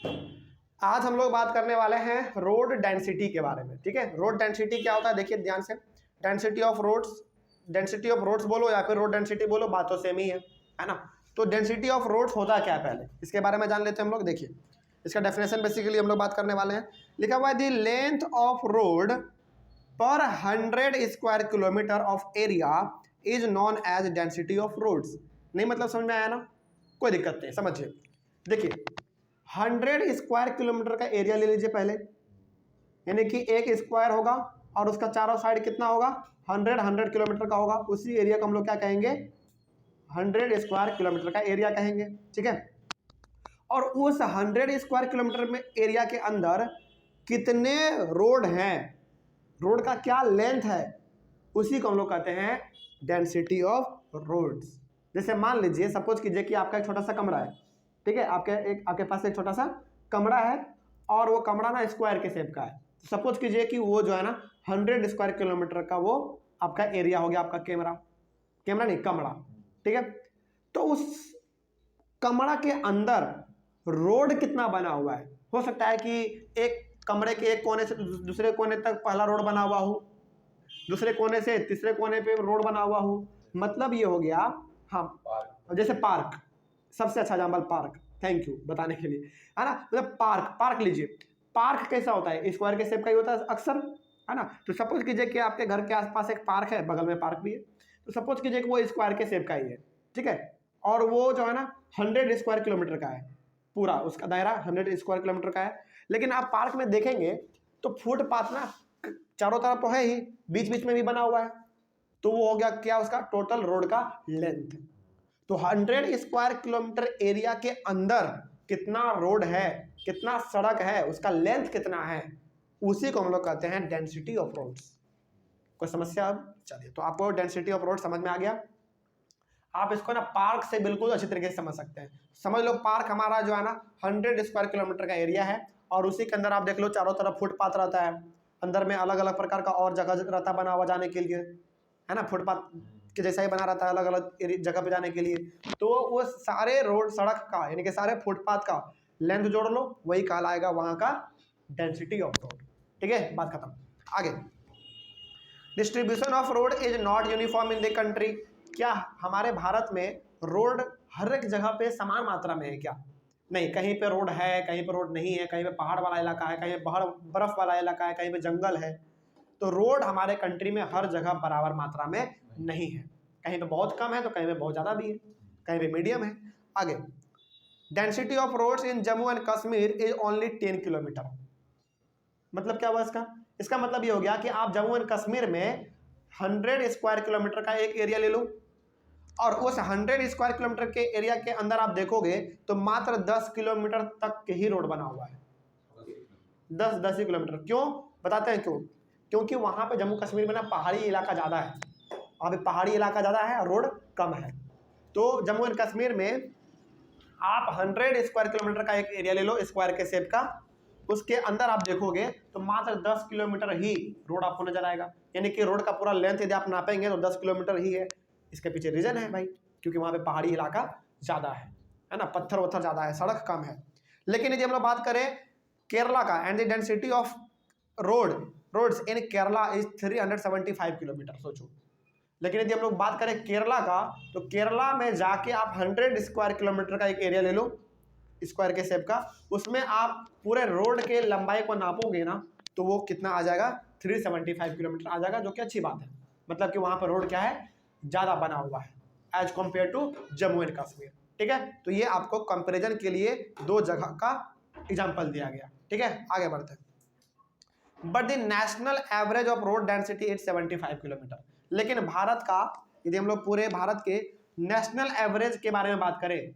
आज हम लोग बात करने वाले हैं रोड डेंसिटी के बारे में। ठीक है, रोड डेंसिटी क्या होता है देखिए ध्यान से। डेंसिटी ऑफ रोड्स बोलो या फिर रोड डेंसिटी बोलो, बात तो सेम ही है ना। तो डेंसिटी ऑफ रोड्स होता क्या है पहले इसके बारे में जान लेते हैं हम लोग। देखिए इसका डेफिनेशन बेसिकली हम लोग बात करने वाले हैं। लिखा हुआ है द लेंथ ऑफ रोड पर 100 square kilometre of area is known as density of roads. नहीं मतलब समझ में आया ना, कोई दिक्कत नहीं, समझिए। देखिए 100 स्क्वायर किलोमीटर का एरिया ले लीजिए पहले, यानी कि एक स्क्वायर होगा और उसका चारों साइड कितना होगा 100 किलोमीटर का होगा। उसी एरिया को हम लोग क्या कहेंगे 100 स्क्वायर किलोमीटर का एरिया कहेंगे। ठीक है, और उस 100 स्क्वायर किलोमीटर में एरिया के अंदर कितने रोड हैं, रोड का क्या लेंथ है, उसी को हम लोग कहते हैं डेंसिटी ऑफ रोड्स। जैसे मान लीजिए सपोज कीजिए कि आपका एक छोटा सा कमरा है। ठीक है, आपके पास एक छोटा सा कमरा है और वो कमरा ना स्क्वायर के शेप का है। सपोज कीजिए कि वो जो है ना 100 स्क्वायर किलोमीटर का वो आपका एरिया हो गया, आपका कैमरा नहीं कमरा। ठीक है, तो उस कमरा के अंदर रोड कितना बना हुआ है। हो सकता है कि एक कमरे के एक कोने से दूसरे कोने तक पहला रोड बना हुआ हो, दूसरे कोने से तीसरे कोने पे रोड बना हुआ हो। मतलब ये हो गया, हाँ जैसे पार्क, सबसे अच्छा एग्जाम्पल पार्क, थैंक यू बताने के लिए, है ना। मतलब पार्क लीजिए, पार्क कैसा होता है स्क्वायर के शेप का ही होता है अक्सर, है ना। तो सपोज कीजिए कि आपके घर के आसपास एक पार्क है, बगल में पार्क भी है, तो सपोज कीजिए कि वो स्क्वायर के शेप का ही है। ठीक है, और वो जो है ना 100 स्क्वायर किलोमीटर का है, पूरा उसका दायरा 100 स्क्वायर किलोमीटर का है। लेकिन आप पार्क में देखेंगे तो फुटपाथ ना चारों तरफ तो है ही, बीच बीच में भी बना हुआ है। तो वो हो गया क्या उसका टोटल रोड का लेंथ। तो 100 स्क्वायर किलोमीटर एरिया के अंदर कितना रोड है, कितना सड़क है, उसका लेंथ कितना है, उसी को हम लोग कहते हैं डेंसिटी ऑफ रोड्स। कोई समस्या? अब चलिए, तो आपको डेंसिटी ऑफ रोड समझ में आ गया। आप इसको ना पार्क से बिल्कुल अच्छी तरीके से समझ सकते हैं। समझ लो पार्क हमारा जो है ना 100 स्क्वायर किलोमीटर का एरिया है और उसी के अंदर आप देख लो चारों तरफ फुटपाथ रहता है, अंदर में अलग अलग प्रकार का और जगह रहता बना हुआ जाने के लिए, है ना। फुटपाथ के जैसा ही बना रहता है अलग अलग जगह पे जाने के लिए। तो वो सारे रोड सड़क का यानी कि सारे फुटपाथ का लेंथ जोड़ लो, वही कहलाएगा वहाँ का डेंसिटी ऑफ रोड। ठीक है, बात खत्म। आगे, distribution of road is not uniform in the country. क्या हमारे भारत में रोड हर एक जगह पे समान मात्रा में है क्या? नहीं, कहीं पे रोड है, कहीं पे रोड नहीं है, कहीं पे पहाड़ वाला इलाका है, कहीं पे बर्फ वाला इलाका है, कहीं पे जंगल है। तो रोड हमारे कंट्री में हर जगह बराबर मात्रा में नहीं है, कहीं पे बहुत कम है तो कहीं पे बहुत ज़्यादा भी है, कहीं पे मीडियम है। आगे, density of roads in Jammu and Kashmir is only 10 kilometre. मतलब क्या हुआ इसका मतलब ये हो गया कि आप जम्मू एंड कश्मीर में 100 स्क्वायर किलोमीटर का एक एरिया ले लो और उस 100 स्क्वायर किलोमीटर के एरिया के अंदर आप देखोगे तो मात्र 10 किलोमीटर तक के ही रोड बना हुआ है। 10 ही किलोमीटर। क्यों बताते हैं क्यों? क्योंकि वहाँ पे जम्मू कश्मीर में ना पहाड़ी इलाका ज़्यादा है, वहाँ पे पहाड़ी इलाका ज़्यादा है, रोड कम है। तो जम्मू एंड कश्मीर में आप 100 स्क्वायर किलोमीटर का एक एरिया ले लो स्क्वायर के शेप का, उसके अंदर आप देखोगे तो मात्र 10 किलोमीटर ही रोड आपको नजर आएगा। यानी कि रोड का पूरा लेंथ यदि आप नापेंगे तो 10 किलोमीटर ही है। इसके पीछे रीजन है भाई, क्योंकि वहाँ पे पहाड़ी इलाका ज़्यादा है ना, पत्थर वत्थर ज़्यादा है, सड़क कम है। लेकिन यदि हम लोग बात करें केरला का, and the density of roads in Kerala is 375 kilometre, सोचो। लेकिन यदि हम लोग बात करें केरला का, तो केरला में जाके आप 100 स्क्वायर किलोमीटर का एक एरिया ले लो स्क्वायर के शेप का, उसमें आप पूरे रोड के लंबाई को नापोगे ना तो वो कितना आ जाएगा 375 किलोमीटर आ जाएगा, जो कि अच्छी बात है। मतलब कि वहाँ पर रोड क्या है ज़्यादा बना हुआ है as compare to Jammu and Kashmir. ठीक है, तो ये आपको कंपेरिजन के लिए दो जगह का एग्जाम्पल दिया गया। ठीक है, आगे बढ़ते हैं। But the national average of road density is 75 kilometre. लेकिन भारत का, यदि हम लोग पूरे भारत के नेशनल एवरेज के बारे में बात करें,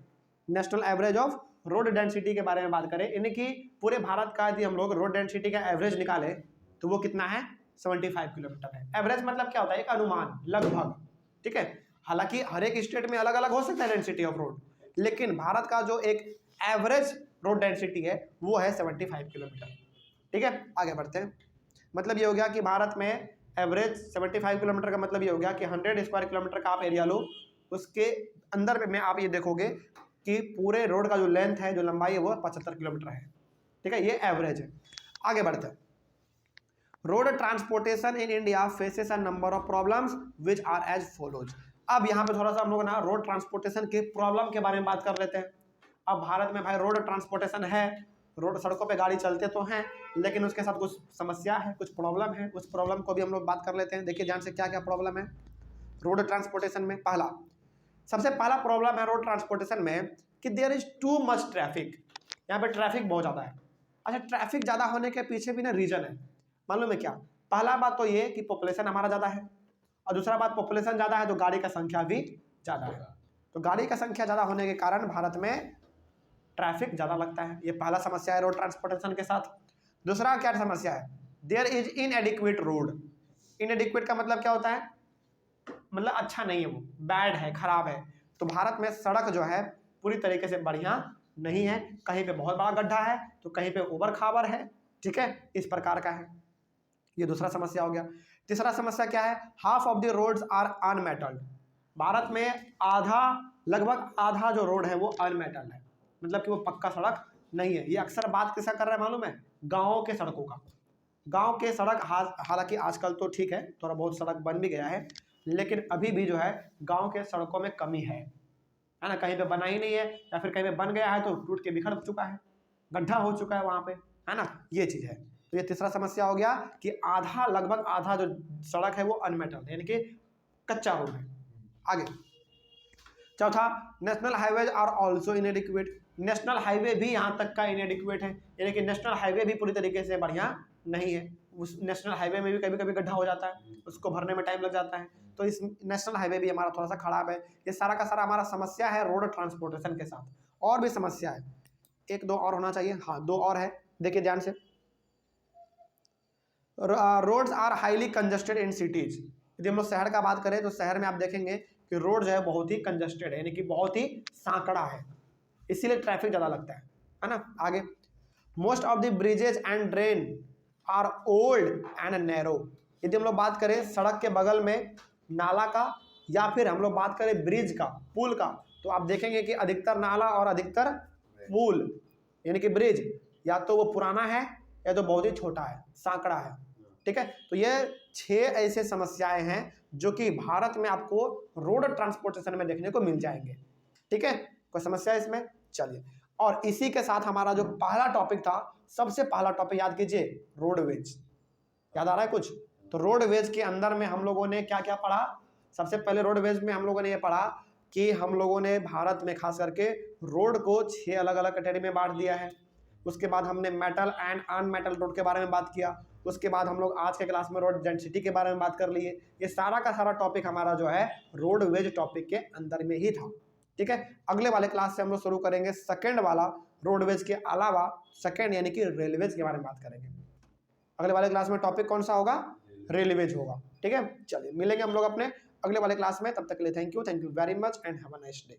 national average of road density के बारे में बात करें, यानी कि पूरे भारत का यदि हम लोग रोड डेंसिटी का एवरेज निकालें तो वो कितना है 75 किलोमीटर है। एवरेज मतलब क्या होता है? एक अनुमान, लगभग। ठीक है, हालांकि हर एक स्टेट में अलग अलग हो सकता है डेंसिटी ऑफ रोड, लेकिन भारत का जो एक एवरेज रोड डेंसिटी है वो है 75 किलोमीटर। ठीक है, आगे बढ़ते हैं। मतलब ये हो गया कि भारत में एवरेज 75 किलोमीटर का मतलब ये हो गया कि 100 स्क्वायर किलोमीटर का आप एरिया लो, उसके अंदर में आप ये देखोगे कि पूरे रोड का जो लेंथ है, जो लंबाई है वो 75 किलोमीटर है। ठीक है, ये एवरेज है। आगे बढ़ते हैं। Road transportation in India faces a number of problems which are as follows. अब यहाँ पे थोड़ा सा हम लोग ना रोड ट्रांसपोर्टेशन के प्रॉब्लम के बारे में बात कर लेते हैं। अब भारत में भाई रोड ट्रांसपोर्टेशन है, रोड सड़कों पे गाड़ी चलते तो हैं, लेकिन उसके साथ कुछ समस्या है, कुछ प्रॉब्लम है। उस प्रॉब्लम को भी हम लोग बात कर लेते हैं। देखिए ध्यान से क्या क्या प्रॉब्लम है रोड ट्रांसपोर्टेशन में। सबसे पहला प्रॉब्लम है रोड ट्रांसपोर्टेशन में कि there is too much traffic. यहाँ पे ट्रैफिक बहुत ज़्यादा है। अच्छा, ट्रैफिक ज़्यादा होने के पीछे भी ना रीजन है, मालूम है क्या? पहला बात तो ये कि पॉपुलेशन हमारा ज़्यादा है, और दूसरा बात पॉपुलेशन ज़्यादा है तो गाड़ी का संख्या भी ज़्यादा है। तो गाड़ी का संख्या ज़्यादा होने के कारण भारत में ट्रैफिक ज़्यादा लगता है। ये पहला समस्या है रोड ट्रांसपोर्टेशन के साथ। दूसरा क्या समस्या है? There is inadequate road. Inadequate का मतलब क्या होता है? मतलब अच्छा नहीं है, वो बैड है, खराब है। तो भारत में सड़क जो है पूरी तरीके से बढ़िया नहीं है, कहीं पे बहुत बड़ा गड्ढा है तो कहीं पे उबड़ खाबड़ है, ठीक है, इस प्रकार का है। ये दूसरा समस्या हो गया। तीसरा समस्या क्या है? Half of the roads are unmetalled. Bharat में आधा, लगभग आधा जो रोड है वो अनमेटल्ड है, मतलब कि वो पक्का सड़क नहीं है। ये अक्सर बात किसका कर रहा है मालूम है? गाँव के सड़कों का। गाँव के सड़क हालांकि आजकल तो ठीक है, थोड़ा बहुत सड़क बन भी गया है, लेकिन अभी भी जो है गाँव के सड़कों में कमी है ना। कहीं पे बना ही नहीं है, या फिर कहीं पे बन गया है तो टूट के बिखर चुका है, गड्ढा हो चुका है वहाँ पे, है ना। ये चीज़ है। तो ये तीसरा समस्या हो गया कि आधा, लगभग आधा जो सड़क है वो अनमेटल्ड यानी कि कच्चा रोड है। आगे चौथा, national highways are also inadequate. National highway भी यहाँ तक का इनएडिक्वेट है, यानी कि नेशनल हाईवे भी पूरी तरीके से बढ़िया नहीं है। उस नेशनल हाईवे में भी कभी कभी गड्ढा हो जाता है, उसको भरने में टाइम लग जाता है। तो इस नेशनल हाईवे भी हमारा थोड़ा सा खराब है। ये सारा का सारा हमारा समस्या है रोड ट्रांसपोर्टेशन के साथ। और भी समस्या है, एक दो और होना चाहिए, हाँ 2 और है, देखिए ध्यान से। Roads are highly congested in cities. यदि हम लोग शहर का बात करें तो शहर में आप देखेंगे कि रोड जो है बहुत ही कंजस्टेड है, यानी कि बहुत ही सांकड़ा है, इसीलिए ट्रैफिक ज़्यादा लगता है ना। आगे, most of the bridges and drain are old and narrow. यदि हम लोग बात करें सड़क के बगल में नाला का, या फिर हम लोग बात करें ब्रिज का, पुल का, तो आप देखेंगे कि अधिकतर नाला और अधिकतर पुल यानी कि ब्रिज या तो वो पुराना है या तो बहुत ही छोटा है, सांकड़ा है, ठीक है। तो ये 6 ऐसे समस्याएं हैं जो कि भारत में आपको रोड ट्रांसपोर्टेशन में देखने को मिल जाएंगे, ठीक है। कोई समस्या है इसमें? चलिए, और इसी के साथ हमारा जो पहला टॉपिक था, सबसे पहला टॉपिक याद कीजिए, रोडवेज। याद आ रहा है कुछ? तो रोडवेज के अंदर में हम लोगों ने क्या क्या पढ़ा? सबसे पहले रोडवेज में हम लोगों ने ये पढ़ा कि हम लोगों ने भारत में खास करके रोड को 6 अलग अलग कैटेगरी में बांट दिया है। उसके बाद हमने मेटल एंड अनमेटल रोड के बारे में बात किया। उसके बाद हम लोग आज के क्लास में रोड डेंसिटी के बारे में बात कर लिए। ये सारा का सारा टॉपिक हमारा जो है रोडवेज टॉपिक के अंदर में ही था, ठीक है। अगले वाले क्लास से हम लोग शुरू करेंगे सेकंड वाला, रोडवेज के अलावा सेकंड यानी कि रेलवेज के बारे में बात करेंगे। अगले वाले क्लास में टॉपिक कौन सा होगा? रेलवेज होगा, ठीक है। चलिए मिलेंगे हम लोग अपने अगले वाले क्लास में, तब तक के लिए thank you very much and have a nice day.